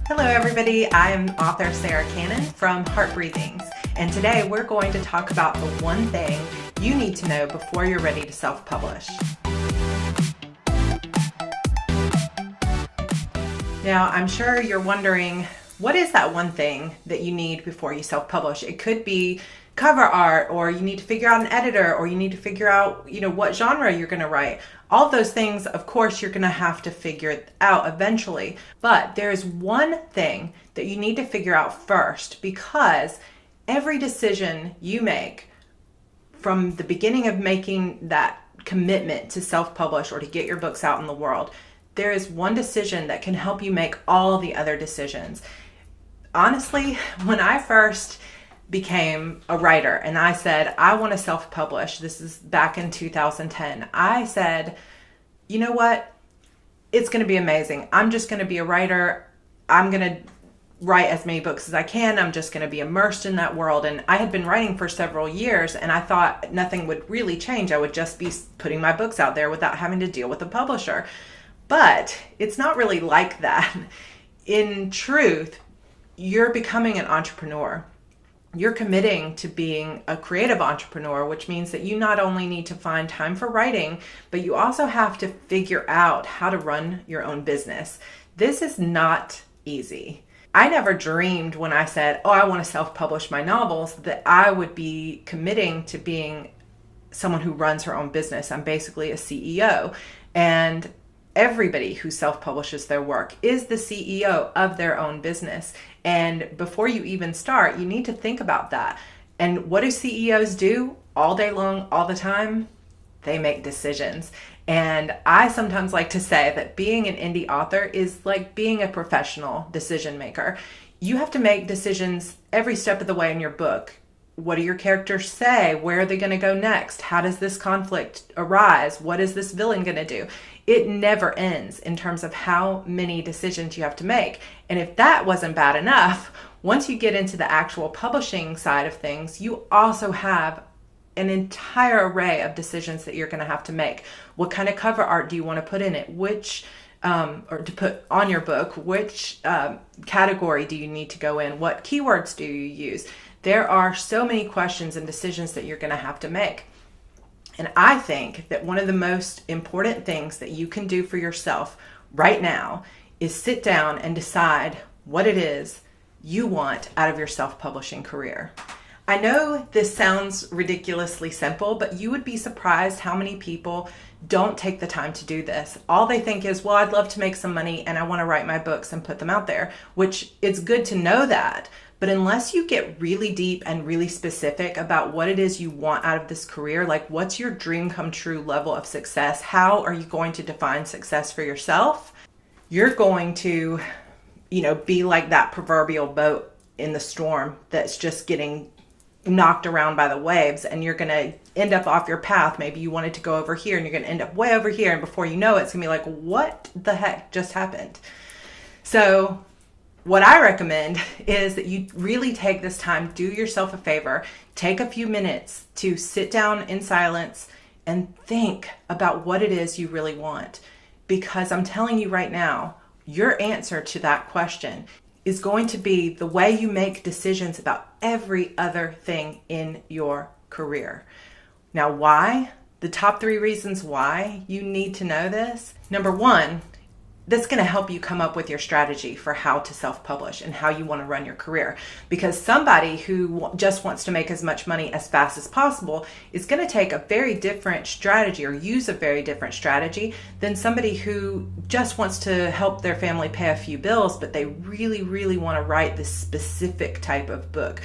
Hello everybody, I am author Sarra Cannon from Heart Breathings, and today we're going to talk about the one thing you need to know before you're ready to self-publish. Now, I'm sure you're wondering, what is that one thing that you need before you self-publish? It could be cover art, or you need to figure out an editor, or you need to figure out, what genre you're going to write. All of those things, of course, you're going to have to figure it out eventually. But there's one thing that you need to figure out first, because every decision you make from the beginning of making that commitment to self-publish or to get your books out in the world, there is one decision that can help you make all the other decisions. Honestly, when I first became a writer and I said, I want to self-publish, this is back in 2010, I said, you know what? It's going to be amazing. I'm just going to be a writer. I'm going to write as many books as I can. I'm just going to be immersed in that world. And I had been writing for several years and I thought nothing would really change. I would just be putting my books out there without having to deal with a publisher. But it's not really like that. In truth, you're becoming an entrepreneur. You're committing to being a creative entrepreneur, which means that you not only need to find time for writing, but you also have to figure out how to run your own business. This is not easy. I never dreamed when I said, I want to self-publish my novels, that I would be committing to being someone who runs her own business. I'm basically a CEO. And everybody who self-publishes their work is the CEO of their own business. And before you even start, you need to think about that. And what do CEOs do all day long, all the time? They make decisions. And I sometimes like to say that being an indie author is like being a professional decision maker. You have to make decisions every step of the way in your book. What do your characters say? Where are they going to go next? How does this conflict arise? What is this villain going to do? It never ends in terms of how many decisions you have to make. And if that wasn't bad enough, once you get into the actual publishing side of things, you also have an entire array of decisions that you're going to have to make. What kind of cover art do you want to put in it? Or to put on your book? Which category do you need to go in? What keywords do you use? There are so many questions and decisions that you're going to have to make. And I think that one of the most important things that you can do for yourself right now is sit down and decide what it is you want out of your self-publishing career. I know this sounds ridiculously simple, but you would be surprised how many people don't take the time to do this. All they think is, I'd love to make some money and I want to write my books and put them out there, which it's good to know that. But unless you get really deep and really specific about what it is you want out of this career, like what's your dream come true level of success? How are you going to define success for yourself? You're going to, be like that proverbial boat in the storm that's just getting knocked around by the waves, and you're going to end up off your path. Maybe you wanted to go over here and you're going to end up way over here. And before you know it, it's going to be like, what the heck just happened? So what I recommend is that you really take this time, do yourself a favor, take a few minutes to sit down in silence and think about what it is you really want. Because I'm telling you right now, your answer to that question is going to be the way you make decisions about every other thing in your career. Now, why? The top 3 reasons why you need to know this. Number 1, that's going to help you come up with your strategy for how to self-publish and how you want to run your career. Because somebody who just wants to make as much money as fast as possible is going to take a very different strategy or use a very different strategy than somebody who just wants to help their family pay a few bills, but they really, really want to write this specific type of book.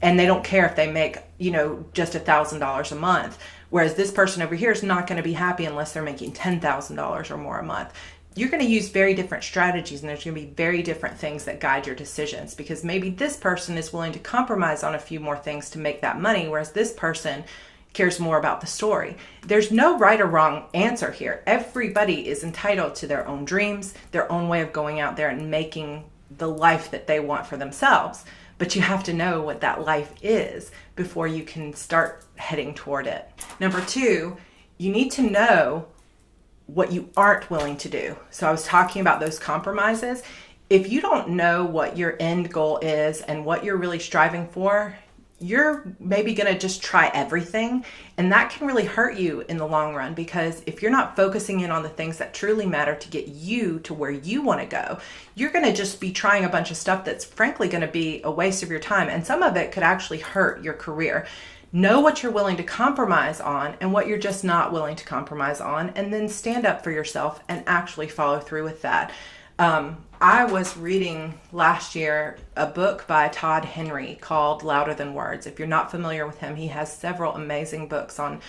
And they don't care if they make, just $1,000 a month. Whereas this person over here is not going to be happy unless they're making $10,000 or more a month. You're going to use very different strategies, and there's going to be very different things that guide your decisions, because maybe this person is willing to compromise on a few more things to make that money, whereas this person cares more about the story. There's no right or wrong answer here. Everybody is entitled to their own dreams, their own way of going out there and making the life that they want for themselves. But you have to know what that life is before you can start heading toward it. Number 2, you need to know what you aren't willing to do. So I was talking about those compromises. if you don't know what your end goal is and what you're really striving for, you're maybe going to just try everything. And that can really hurt you in the long run, because if you're not focusing in on the things that truly matter to get you to where you want to go, you're going to just be trying a bunch of stuff that's frankly going to be a waste of your time. And some of it could actually hurt your career. Know what you're willing to compromise on and what you're just not willing to compromise on, and then stand up for yourself and actually follow through with that. I was reading last year a book by Todd Henry called Louder Than Words. If you're not familiar with him, he has several amazing books on,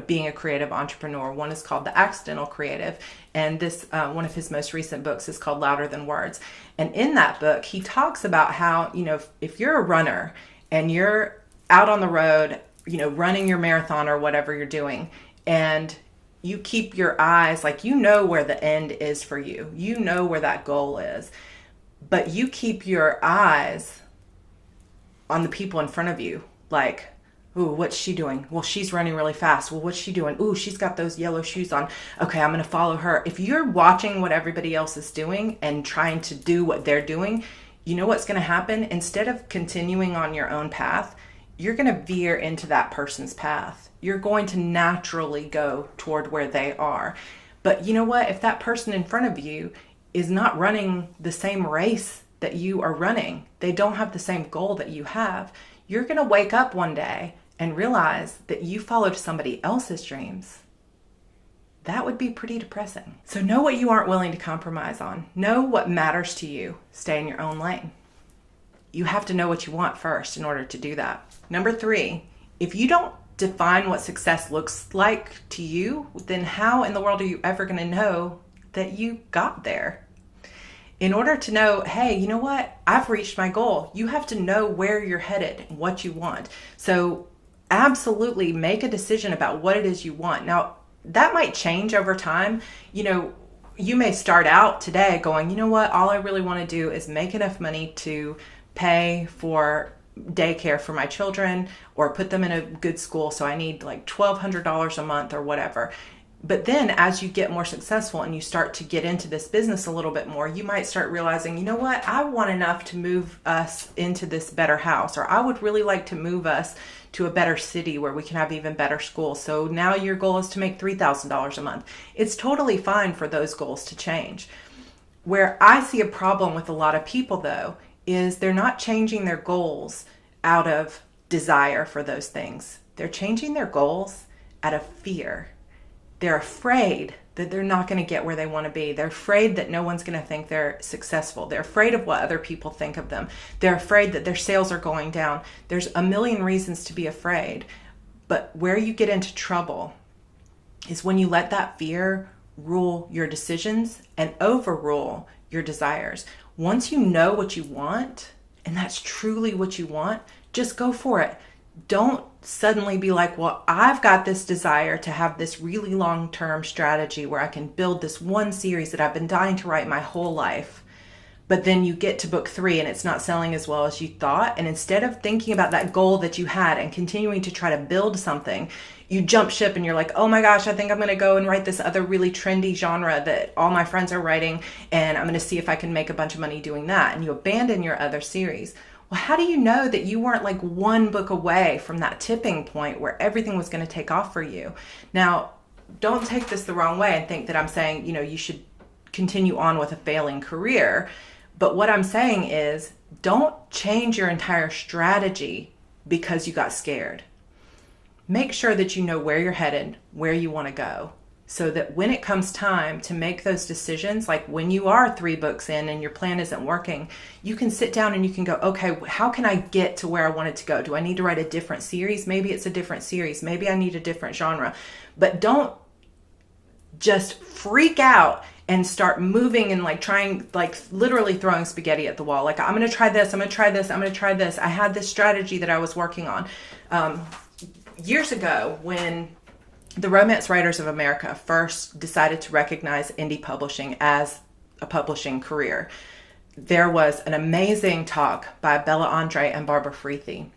being a creative entrepreneur. One is called The Accidental Creative, and this one of his most recent books is called Louder Than Words. And in that book, he talks about how, if you're a runner and you're out on the road, running your marathon or whatever you're doing, and you keep your eyes, like, where the end is for you. You know where that goal is. But you keep your eyes on the people in front of you. Like, ooh, what's she doing? Well, she's running really fast. Well, what's she doing? Ooh, she's got those yellow shoes on. Okay, I'm going to follow her. If you're watching what everybody else is doing and trying to do what they're doing, you know what's going to happen? Instead of continuing on your own path, you're going to veer into that person's path. You're going to naturally go toward where they are. But you know what? If that person in front of you is not running the same race that you are running, they don't have the same goal that you have, you're going to wake up one day and realize that you followed somebody else's dreams. That would be pretty depressing. So know what you aren't willing to compromise on. Know what matters to you. Stay in your own lane. You have to know what you want first in order to do that. Number 3, if you don't define what success looks like to you, then how in the world are you ever going to know that you got there? In order to know, hey, you know what? I've reached my goal. You have to know where you're headed and what you want. So absolutely make a decision about what it is you want. Now, that might change over time. You may start out today going, you know what? All I really want to do is make enough money to pay for daycare for my children or put them in a good school. So I need like $1,200 a month or whatever. But then as you get more successful and you start to get into this business a little bit more, you might start realizing, you know what, I want enough to move us into this better house, or I would really like to move us to a better city where we can have even better schools. So now your goal is to make $3,000 a month. It's totally fine for those goals to change. Where I see a problem with a lot of people, though, is they're not changing their goals out of desire for those things. They're changing their goals out of fear. They're afraid that they're not going to get where they want to be. They're afraid that no one's going to think they're successful. They're afraid of what other people think of them. They're afraid that their sales are going down. There's a million reasons to be afraid. But where you get into trouble is when you let that fear rule your decisions and overrule your desires. Once you know what you want, and that's truly what you want, just go for it. Don't suddenly be like, well, I've got this desire to have this really long-term strategy where I can build this one series that I've been dying to write my whole life. But then you get to book 3 and it's not selling as well as you thought. And instead of thinking about that goal that you had and continuing to try to build something, you jump ship and you're like, oh my gosh, I think I'm going to go and write this other really trendy genre that all my friends are writing, and I'm going to see if I can make a bunch of money doing that. And you abandon your other series. Well, how do you know that you weren't like one book away from that tipping point where everything was going to take off for you? Now, don't take this the wrong way and think that I'm saying, you should continue on with a failing career. But what I'm saying is, don't change your entire strategy because you got scared. Make sure that you know where you're headed, where you want to go, so that when it comes time to make those decisions, like when you are 3 books in and your plan isn't working, you can sit down and you can go, okay, how can I get to where I wanted to go? Do I need to write a different series? Maybe it's a different series. Maybe I need a different genre. But don't just freak out and start moving and like trying, like literally throwing spaghetti at the wall. Like, I'm going to try this. I'm going to try this. I'm going to try this. I had this strategy that I was working on. Years ago, when the Romance Writers of America first decided to recognize indie publishing as a publishing career, there was an amazing talk by Bella Andre and Barbara Freethy.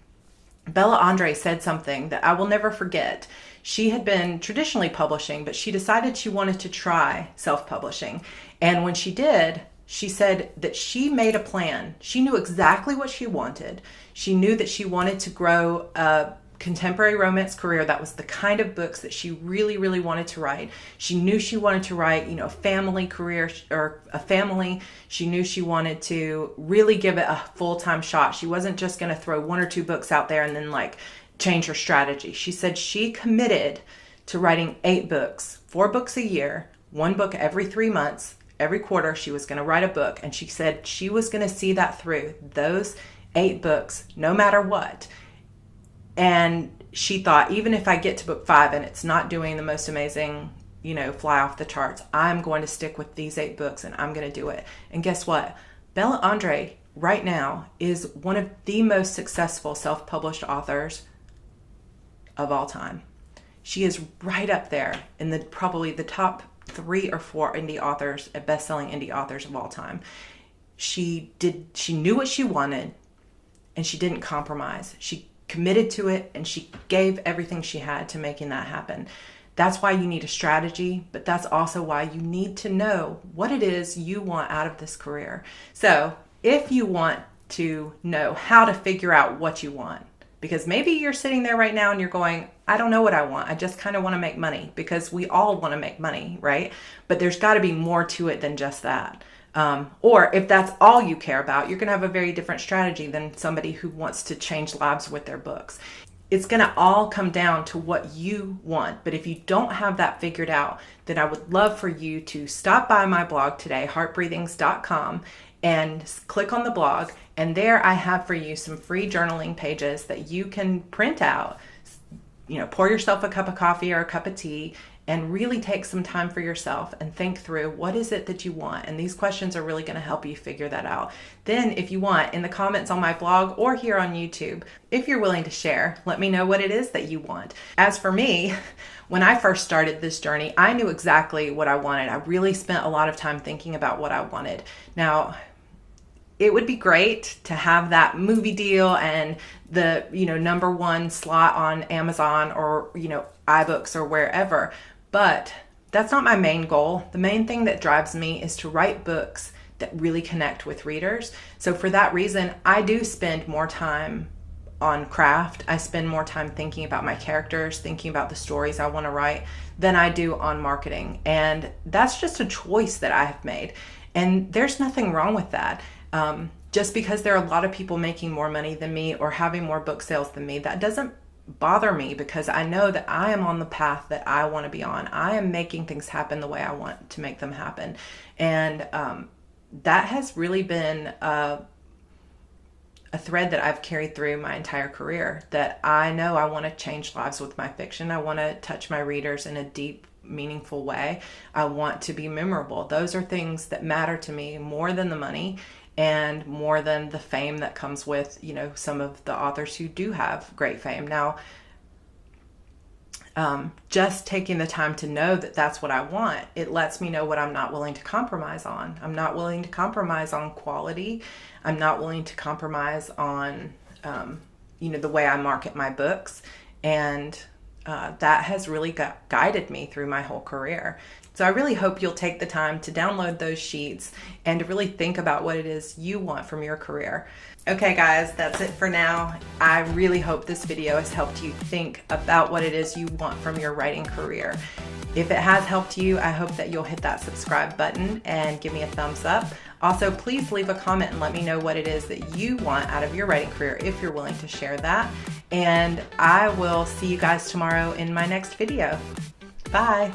Bella Andre said something that I will never forget. She had been traditionally publishing, but she decided she wanted to try self-publishing. And when she did, She said that she made a plan. She knew exactly what she wanted. She knew that she wanted to grow a contemporary romance career. That was the kind of books that she really, really wanted to write. She knew she wanted to write, a family career or a family. She knew she wanted to really give it a full-time shot. She wasn't just going to throw 1 or 2 books out there and then change her strategy. She said she committed to writing 8 books, 4 books a year, 1 book every 3 months. Every quarter she was going to write a book, and she said she was going to see that through, those 8 books, no matter what. And she thought, even if I get to book 5 and it's not doing the most amazing, fly off the charts, I'm going to stick with these 8 books and I'm going to do it. And guess what? Bella Andre right now is one of the most successful self-published authors of all time. She is right up there in probably the top 3 or 4 indie authors, best-selling indie authors of all time. She knew what she wanted, and she didn't compromise. She committed to it, and she gave everything she had to making that happen. That's why you need a strategy, but that's also why you need to know what it is you want out of this career. So if you want to know how to figure out what you want, because maybe you're sitting there right now and you're going, I don't know what I want. I just kind of want to make money, because we all want to make money, right? But there's got to be more to it than just that. Or if that's all you care about, you're going to have a very different strategy than somebody who wants to change lives with their books. It's going to all come down to what you want. But if you don't have that figured out, then I would love for you to stop by my blog today, heartbreathings.com, and click on the blog. And there I have for you some free journaling pages that you can print out, pour yourself a cup of coffee or a cup of tea, and really take some time for yourself and think through what is it that you want. And these questions are really going to help you figure that out. Then if you want, in the comments on my blog or here on YouTube, if you're willing to share, let me know what it is that you want. As for me, when I first started this journey, I knew exactly what I wanted. I really spent a lot of time thinking about what I wanted. Now, it would be great to have that movie deal and the, #1 slot on Amazon or, iBooks or wherever. But that's not my main goal. The main thing that drives me is to write books that really connect with readers. So for that reason, I do spend more time on craft. I spend more time thinking about my characters, thinking about the stories I want to write than I do on marketing. And that's just a choice that I have made. And there's nothing wrong with that. Just because there are a lot of people making more money than me or having more book sales than me, that doesn't bother me, because I know that I am on the path that I want to be on. I am making things happen the way I want to make them happen. And that has really been a thread that I've carried through my entire career, that I know I want to change lives with my fiction. I want to touch my readers in a deep, meaningful way. I want to be memorable. Those are things that matter to me more than the money and more than the fame that comes with, some of the authors who do have great fame. Now, just taking the time to know that that's what I want, it lets me know what I'm not willing to compromise on. I'm not willing to compromise on quality. I'm not willing to compromise on, the way I market my books. And that has really guided me through my whole career. So I really hope you'll take the time to download those sheets and to really think about what it is you want from your career. Okay guys, that's it for now. I really hope this video has helped you think about what it is you want from your writing career. If it has helped you, I hope that you'll hit that subscribe button and give me a thumbs up. Also, please leave a comment and let me know what it is that you want out of your writing career if you're willing to share that. And I will see you guys tomorrow in my next video. Bye.